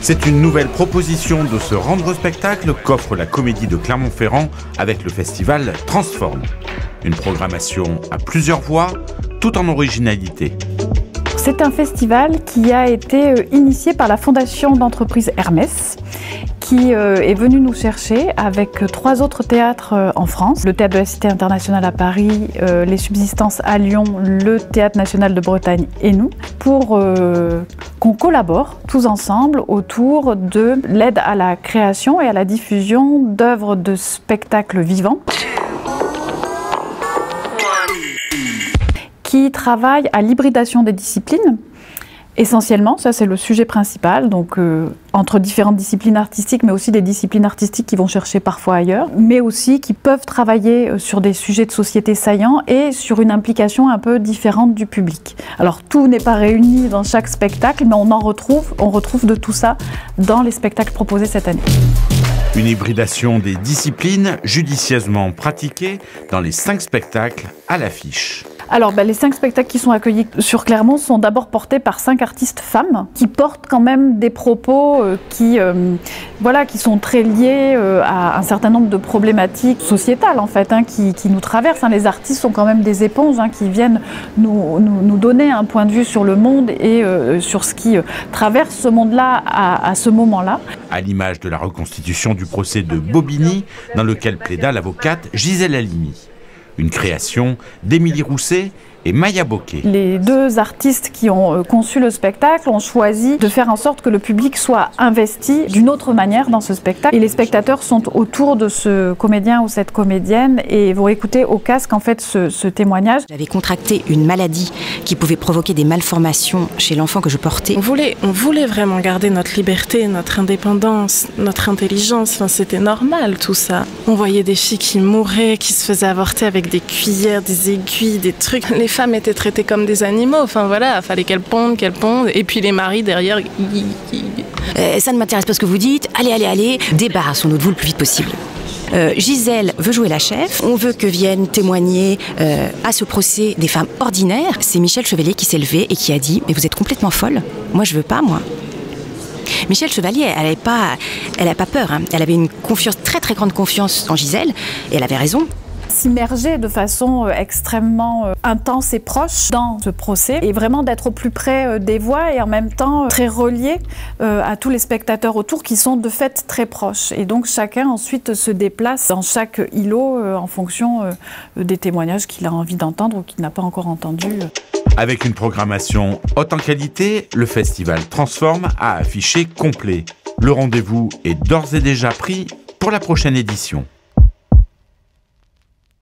C'est une nouvelle proposition de ce rendre spectacle qu'offre la Comédie de Clermont-Ferrand avec le festival Transforme. Une programmation à plusieurs voix, tout en originalité. C'est un festival qui a été initié par la fondation d'entreprise Hermès, qui est venu nous chercher avec 3 autres théâtres en France. Le Théâtre de la Cité Internationale à Paris, les Subsistances à Lyon, le Théâtre National de Bretagne et nous, pour qu'on collabore tous ensemble autour de l'aide à la création et à la diffusion d'œuvres de spectacles vivants qui travaillent à l'hybridation des disciplines. Essentiellement, ça c'est le sujet principal, donc entre différentes disciplines artistiques, mais aussi des disciplines artistiques qui vont chercher parfois ailleurs, mais aussi qui peuvent travailler sur des sujets de société saillants et sur une implication un peu différente du public. Alors tout n'est pas réuni dans chaque spectacle, mais on retrouve de tout ça dans les spectacles proposés cette année. Une hybridation des disciplines judicieusement pratiquée dans les 5 spectacles à l'affiche. Alors, les 5 spectacles qui sont accueillis sur Clermont sont d'abord portés par 5 artistes femmes qui portent quand même des propos qui sont très liés à un certain nombre de problématiques sociétales en fait, qui nous traversent. Les artistes sont quand même des éponges qui viennent nous donner un point de vue sur le monde et sur ce qui traverse ce monde-là à ce moment-là. À l'image de la reconstitution du procès de Bobigny, dans lequel plaida l'avocate Gisèle Halimi. Une création d'Émilie Rousset et Maya Bocquet. Les 2 artistes qui ont conçu le spectacle ont choisi de faire en sorte que le public soit investi d'une autre manière dans ce spectacle. Et les spectateurs sont autour de ce comédien ou cette comédienne et vont écouter au casque en fait ce témoignage. J'avais contracté une maladie qui pouvait provoquer des malformations chez l'enfant que je portais. On voulait vraiment garder notre liberté, notre indépendance, notre intelligence. C'était normal tout ça. On voyait des filles qui mouraient, qui se faisaient avorter avec des cuillères, des aiguilles, des trucs. Les femmes étaient traitées comme des animaux, fallait qu'elles pondent, et puis les maris derrière... Ça ne m'intéresse pas ce que vous dites, allez, débarrassons-nous de vous le plus vite possible. Gisèle veut jouer la chef, on veut que viennent témoigner à ce procès des femmes ordinaires. C'est Michel Chevalier qui s'est levé et qui a dit « Mais vous êtes complètement folle, moi je veux pas, moi ». Michel Chevalier, elle n'avait pas peur, elle avait une confiance, très très grande confiance en Gisèle, et elle avait raison. S'immerger de façon extrêmement intense et proche dans ce procès et vraiment d'être au plus près des voix et en même temps très relié à tous les spectateurs autour qui sont de fait très proches. Et donc chacun ensuite se déplace dans chaque îlot en fonction des témoignages qu'il a envie d'entendre ou qu'il n'a pas encore entendus. Avec une programmation haute en qualité, le festival Transforme a affiché complet. Le rendez-vous est d'ores et déjà pris pour la prochaine édition.